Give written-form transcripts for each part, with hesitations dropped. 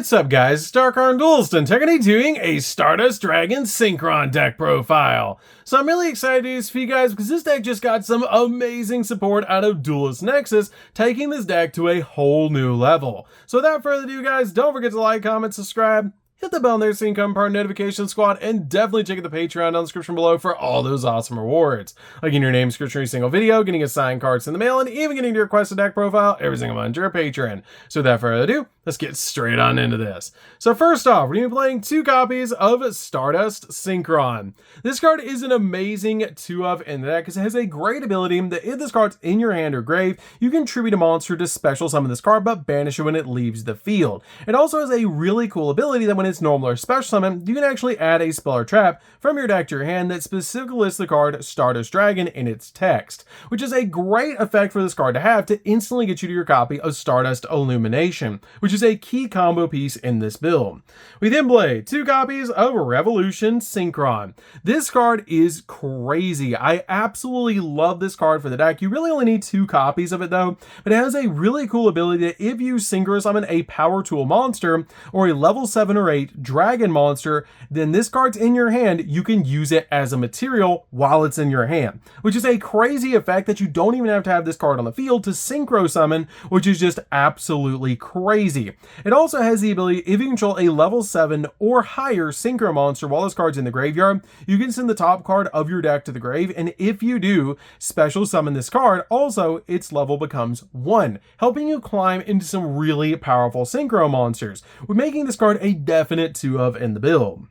What's up guys, it's DarkArmedDuelist and technically doing a Stardust Dragon Synchron deck profile. So I'm really excited to do this for you guys because this deck just got some amazing support out of Duelist Nexus, taking this deck to a whole new level. So without further ado guys, don't forget to like, comment, subscribe, hit the bell on there so you can become part of the notification squad, and definitely check out the Patreon down in the description below for all those awesome rewards. Like getting your name description every single video, getting assigned cards in the mail, and even getting your requested deck profile every single month to your Patreon. So without further ado, let's get straight on into this. So first off, we're going to be playing 2 copies of Stardust Synchron. This card is an amazing 2-of in the deck because it has a great ability that if this card's in your hand or grave, you can tribute a monster to special summon this card but banish it when it leaves the field. It also has a really cool ability that when it's normal or special summon, you can actually add a spell or trap from your deck to your hand that specifically lists the card Stardust Dragon in its text, which is a great effect for this card to have to instantly get you to your copy of Stardust Illumination, which is a key combo piece in this build. We then play 2 copies of Revolution Synchron. This card is crazy. I absolutely love this card for the deck. You really only need 2 copies of it though, but it has a really cool ability that if you synchro summon a power tool monster or a level 7 or 8 dragon monster, then this card's in your hand, you can use it as a material while it's in your hand, which is a crazy effect that you don't even have to have this card on the field to synchro summon, which is just absolutely crazy. It also has the ability, if you control a level 7 or higher synchro monster while this card's in the graveyard, you can send the top card of your deck to the grave, and if you do special summon this card, also its level becomes 1, helping you climb into some really powerful synchro monsters, with making this card a definite 2-of in the build.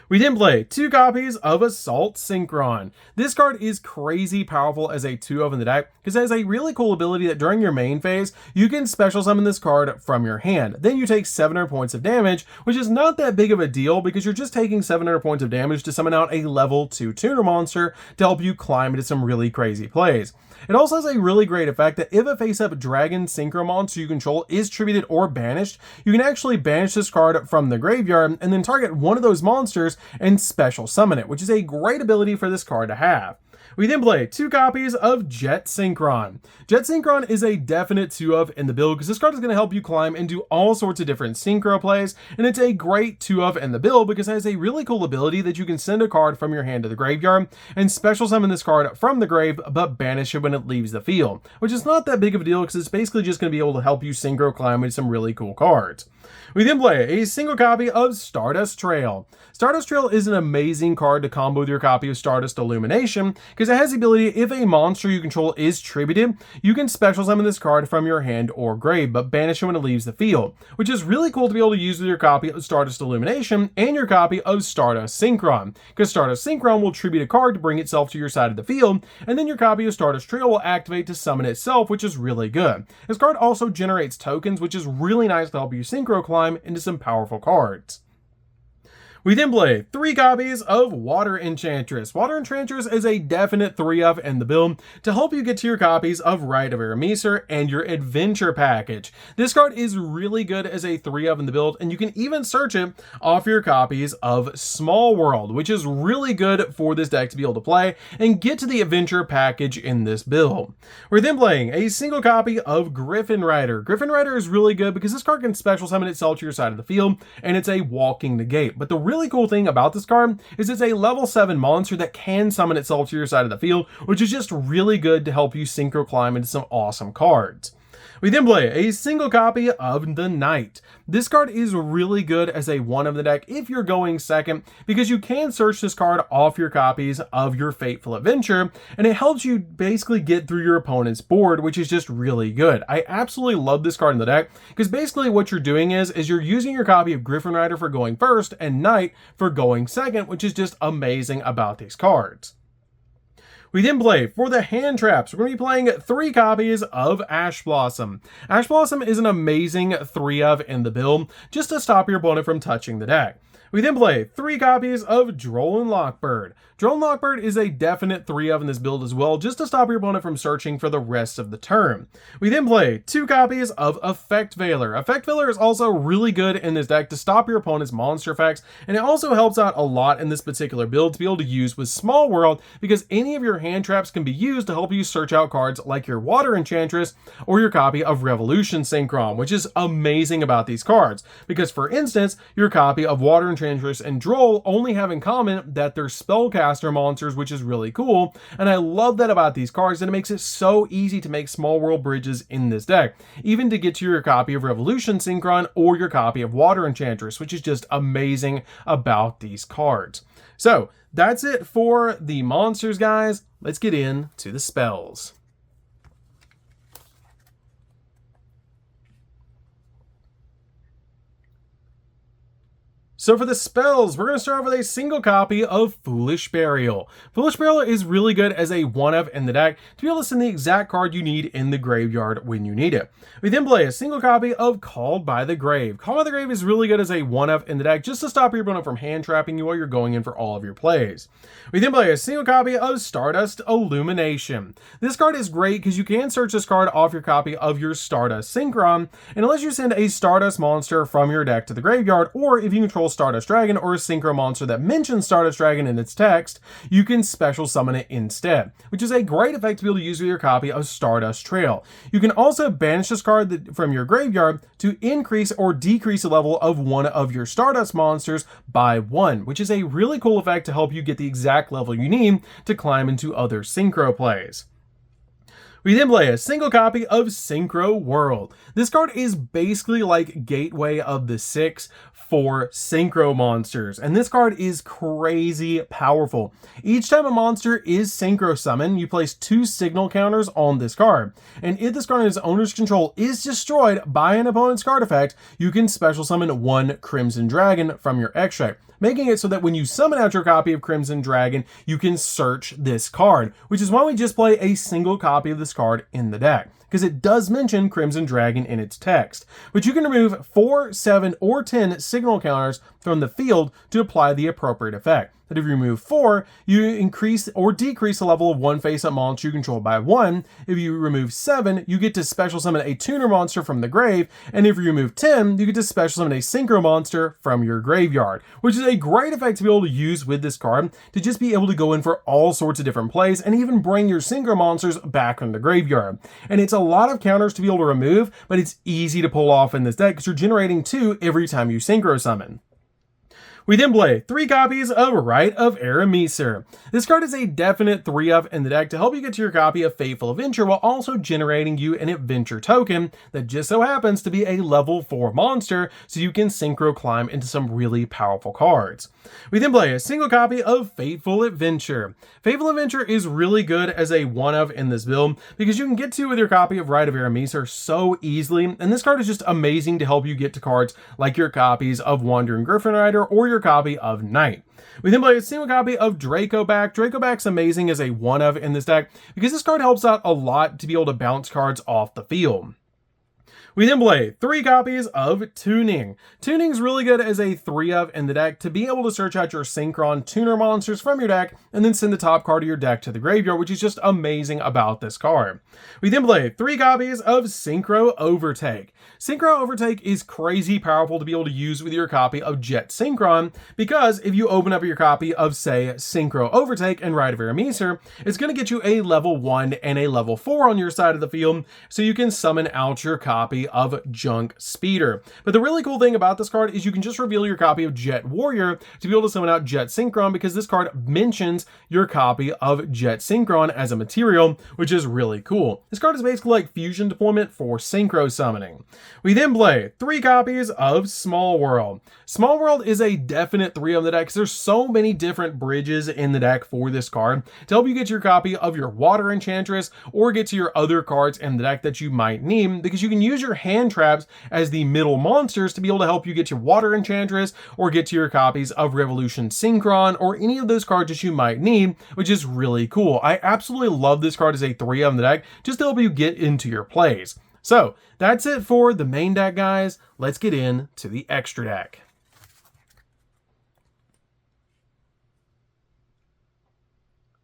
We then play 2 copies of Assault Synchron. This card is crazy powerful as a 2-of in the deck because it has a really cool ability that during your main phase, you can special summon this card from your hand. Then you take 700 points of damage, which is not that big of a deal because you're just taking 700 points of damage to summon out a level 2 tuner monster to help you climb into some really crazy plays. It also has a really great effect that if a face-up dragon synchro monster you control is tributed or banished, you can actually banish this card from the graveyard and then target one of those monsters and special summon it, which is a great ability for this card to have. We then play 2 copies of Jet Synchron. Jet Synchron is a definite 2-of in the build because this card is going to help you climb and do all sorts of different synchro plays, and it's a great 2-of in the build because it has a really cool ability that you can send a card from your hand to the graveyard and special summon this card from the grave but banish it when it leaves the field, which is not that big of a deal because it's basically just going to be able to help you synchro climb with some really cool cards. We then play a single copy of Stardust Trail. Stardust Trail is an amazing card to combo with your copy of Stardust Illumination because it has the ability, if a monster you control is tributed, you can special summon this card from your hand or grave, but banish it when it leaves the field, which is really cool to be able to use with your copy of Stardust Illumination and your copy of Stardust Synchron, because Stardust Synchron will tribute a card to bring itself to your side of the field, and then your copy of Stardust Trail will activate to summon itself, which is really good. This card also generates tokens, which is really nice to help you synchro climb into some powerful cards. We then play 3 copies of Water Enchantress. Water Enchantress is a definite 3-of in the build to help you get to your copies of Rite of Arameser and your Adventure Package. This card is really good as a 3-of in the build, and you can even search it off your copies of Small World, which is really good for this deck to be able to play and get to the Adventure Package in this build. We're then playing a single copy of Griffin Rider. Griffin Rider is really good because this card can special summon itself to your side of the field, and it's a walking negate. But the really cool thing about this card is it's a level 7 monster that can summon itself to your side of the field, which is just really good to help you synchro climb into some awesome cards. We then play a single copy of the Knight. This card is really good as a 1 of the deck if you're going second, because you can search this card off your copies of your Fateful Adventure, and it helps you basically get through your opponent's board, which is just really good. I absolutely love this card in the deck, because basically what you're doing is you're using your copy of Griffin Rider for going first and Knight for going second, which is just amazing about these cards. We then play for the hand traps. We're going to be playing 3 copies of Ash Blossom. Ash Blossom is an amazing 3-of in the build just to stop your opponent from touching the deck. We then play 3 copies of Droll and Lockbird. Droll and Lockbird is a definite 3-of in this build as well, just to stop your opponent from searching for the rest of the turn. We then play 2 copies of Effect Veiler. Effect Veiler is also really good in this deck to stop your opponent's monster effects, and it also helps out a lot in this particular build to be able to use with Small World, because any of your hand traps can be used to help you search out cards like your Water Enchantress or your copy of Revolution Synchron, which is amazing about these cards. Because for instance, your copy of Water Enchantress and Droll only have in common that they're spellcaster monsters, which is really cool. And I love that about these cards, and it makes it so easy to make small world bridges in this deck, even to get to your copy of Revolution Synchron or your copy of Water Enchantress, which is just amazing about these cards. So that's it for the monsters, guys. Let's get into the spells. So for the spells, we're going to start off with a single copy of Foolish Burial. Foolish Burial is really good as a 1-of in the deck to be able to send the exact card you need in the graveyard when you need it. We then play a single copy of Called by the Grave. Called by the Grave is really good as a 1-of in the deck just to stop your opponent from hand trapping you while you're going in for all of your plays. We then play a single copy of Stardust Illumination. This card is great because you can search this card off your copy of your Stardust Synchron, and unless you send a Stardust monster from your deck to the graveyard, or if you control Stardust Dragon or a Synchro monster that mentions Stardust Dragon in its text, you can special summon it instead, which is a great effect to be able to use with your copy of Stardust Trail. You can also banish this card from your graveyard to increase or decrease the level of one of your Stardust monsters by 1, which is a really cool effect to help you get the exact level you need to climb into other Synchro plays. We then play a single copy of Synchro World. This card is basically like Gateway of the Six for Synchro monsters, and this card is crazy powerful. Each time a monster is Synchro summoned, you place 2 signal counters on this card, and if this card in its owner's control is destroyed by an opponent's card effect, you can special summon 1 Crimson Dragon from your extract, making it so that when you summon out your copy of Crimson Dragon, you can search this card, which is why we just play a single copy of this card in the deck, because it does mention Crimson Dragon in its text. But you can remove 4, 7, or 10 signal counters from the field to apply the appropriate effect. That if you remove 4, you increase or decrease the level of 1 face-up monster you control by 1. If you remove 7, you get to special summon a tuner monster from the grave, and if you remove 10, you get to special summon a Synchro monster from your graveyard, which is a great effect to be able to use with this card to just be able to go in for all sorts of different plays and even bring your Synchro monsters back from the graveyard. And it's a lot of counters to be able to remove, but it's easy to pull off in this deck because you're generating 2 every time you Synchro summon. We then play 3 copies of Rite of Arameser. This card is a definite 3-of in the deck to help you get to your copy of Fateful Adventure while also generating you an adventure token that just so happens to be a level 4 monster, so you can Synchro climb into some really powerful cards. We then play a single copy of Fateful Adventure. Fateful Adventure is really good as a 1-of in this build because you can get to with your copy of Rite of Arameser so easily, and this card is just amazing to help you get to cards like your copies of Wandering Griffin Rider or your copy of Knight. We then play a single copy of Dracoback. Dracoback's amazing as a 1-of in this deck because this card helps out a lot to be able to bounce cards off the field. We then play 3 copies of Tuning. Tuning's really good as a 3-of in the deck to be able to search out your Synchron tuner monsters from your deck and then send the top card of your deck to the graveyard, which is just amazing about this card. We then play 3 copies of Synchro Overtake. Synchro Overtake is crazy powerful to be able to use with your copy of Jet Synchron because if you open up your copy of, say, Synchro Overtake and Rite of Arameser, it's going to get you a level 1 and a level 4 on your side of the field, so you can summon out your copy of Junk Speeder. But the really cool thing about this card is you can just reveal your copy of Jet Warrior to be able to summon out Jet Synchron because this card mentions your copy of Jet Synchron as a material, which is really cool. This card is basically like fusion deployment for Synchro summoning. We then play 3 copies of Small World. Small World is a definite 3 of the deck because there's so many different bridges in the deck for this card to help you get your copy of your Water Enchantress or get to your other cards in the deck that you might need, because you can use your hand traps as the middle monsters to be able to help you get your Water Enchantress or get to your copies of Revolution Synchron or any of those cards that you might need, which is really cool. I absolutely love this card as a 3 of the deck just to help you get into your plays. So that's it for the main deck, guys. Let's get into the extra deck.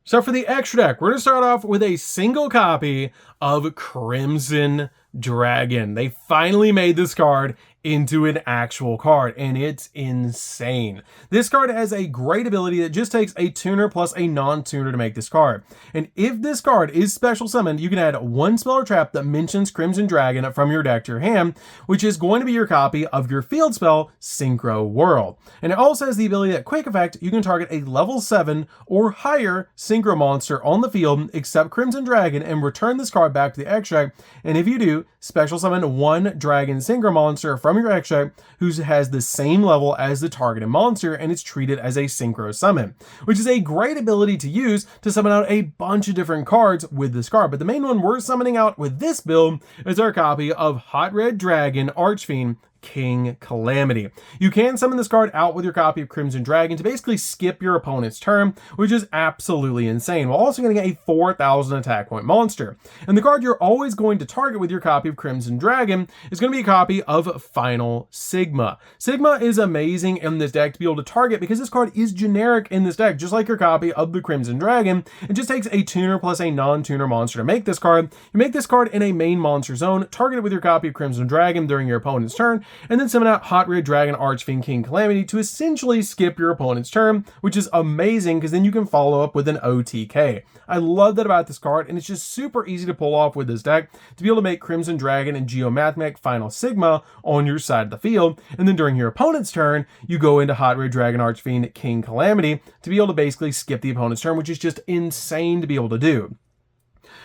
So for the extra deck, we're going to start off with a single copy of Crimson Dragon. They finally made this card into an actual card, and it's insane. This card has a great ability that just takes a tuner plus a non-tuner to make this card. And if this card is special summoned, you can add one spell or trap that mentions Crimson Dragon from your deck to your hand, which is going to be your copy of your field spell, Synchro Whirl. And it also has the ability that quick effect, you can target a level 7 or higher Synchro monster on the field except Crimson Dragon and return this card back to the extract. And if you do, special summon one Dragon Synchro monster from your extract who has the same level as the targeted monster, and it's treated as a Synchro summon, which is a great ability to use to summon out a bunch of different cards with this card. But the main one we're summoning out with this build is our copy of Hot Red Dragon Archfiend King Calamity. You can summon this card out with your copy of Crimson Dragon to basically skip your opponent's turn, which is absolutely insane, while also getting a 4,000 attack point monster. And the card you're always going to target with your copy of Crimson Dragon is going to be a copy of Final Sigma. Sigma is amazing in this deck to be able to target because this card is generic in this deck, just like your copy of the Crimson Dragon. It just takes a tuner plus a non-tuner monster to make this card. You make this card in a main monster zone, target it with your copy of Crimson Dragon during your opponent's turn, and then summon out Hot Red Dragon Archfiend King Calamity to essentially skip your opponent's turn, which is amazing because then you can follow up with an OTK. I love that about this card, and it's just super easy to pull off with this deck to be able to make Crimson Dragon and Geomathematic Final Sigma on your side of the field, and then during your opponent's turn, you go into Hot Red Dragon Archfiend King Calamity to be able to basically skip the opponent's turn, which is just insane to be able to do.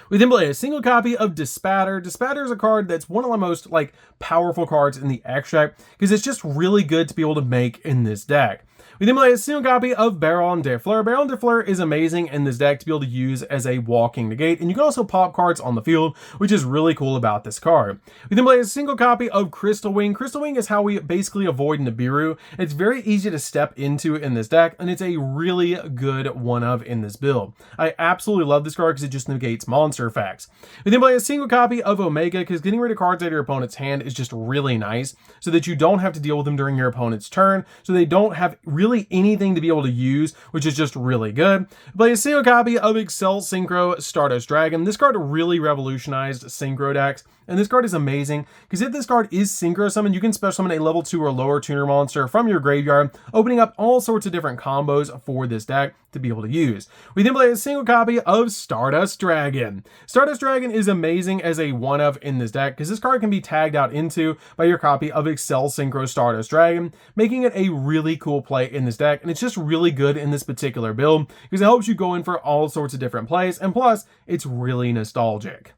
We then play a single copy of Dispatter. Dispatter is a card that's one of the most powerful cards in the extract because it's just really good to be able to make in this deck. We then play a single copy of Baron de Fleur. Baron de Fleur is amazing in this deck to be able to use as a walking negate, and you can also pop cards on the field, which is really cool about this card. We then play a single copy of Crystal Wing. Crystal Wing is how we basically avoid Nibiru. It's very easy to step into in this deck, and it's a really good one-of in this build. I absolutely love this card because it just negates monster effects. We then play a single copy of Omega because getting rid of cards out of your opponent's hand is just really nice so that you don't have to deal with them during your opponent's turn, so they don't have really anything to be able to use, which is just really good. Play a single copy of Excel Synchro Stardust Dragon. This card really revolutionized Synchro decks, and this card is amazing because if this card is Synchro summoned, you can special summon a level 2 or lower tuner monster from your graveyard, opening up all sorts of different combos for this deck to be able to use. We then play a single copy of Stardust Dragon. Stardust Dragon is amazing as a one-of in this deck because this card can be tagged out into by your copy of Excel Synchro Stardust Dragon, making it a really cool play in this deck, and it's just really good in this particular build because it helps you go in for all sorts of different plays, and plus, it's really nostalgic.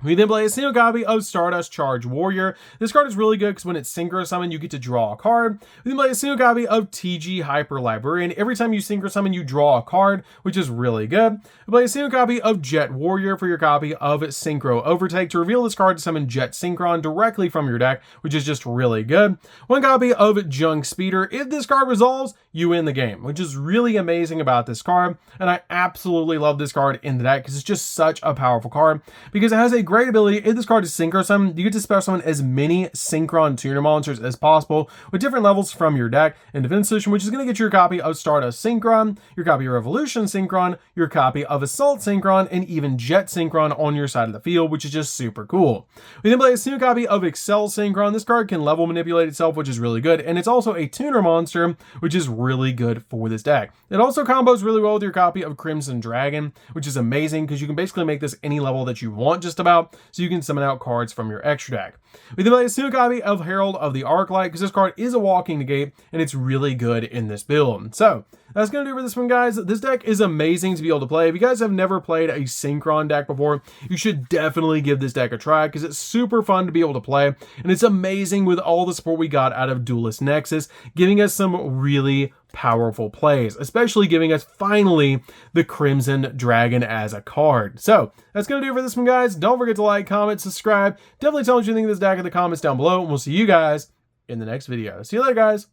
We then play a single copy of Stardust Charge Warrior. This card is really good because when it's Synchro Summon, you get to draw a card. We then play a single copy of TG Hyper Librarian. Every time you Synchro Summon, you draw a card, which is really good. We play a single copy of Jet Warrior for your copy of Synchro Overtake to reveal this card to summon Jet Synchron directly from your deck, which is just really good. One copy of Junk Speeder. If this card resolves, you win the game, which is really amazing about this card. And I absolutely love this card in the deck because it's just such a powerful card because it has a great ability. If this card is Synchro Summon, you get to special summon as many Synchron tuner monsters as possible with different levels from your deck in Defense Edition, which is going to get your copy of Stardust Synchron, your copy of Revolution Synchron, your copy of Assault Synchron, and even Jet Synchron on your side of the field, which is just super cool. We then play a single copy of Excel Synchron. This card can level manipulate itself, which is really good, and it's also a tuner monster, which is really good for this deck. It also combos really well with your copy of Crimson Dragon, which is amazing because you can basically make this any level that you want just about, so you can summon out cards from your extra deck. We then play a single copy of Herald of the Arclight because this card is a walking negate and it's really good in this build. So that's going to do it for this one, guys. This deck is amazing to be able to play. If you guys have never played a Synchron deck before, you should definitely give this deck a try because it's super fun to be able to play, and it's amazing with all the support we got out of Duelist Nexus, giving us some really powerful plays, especially giving us finally the Crimson Dragon as a card. So that's going to do it for this one, guys. Don't forget to like, comment, subscribe. Definitely tell us what you think of this deck in the comments down below, and we'll see you guys in the next video. See you later, guys.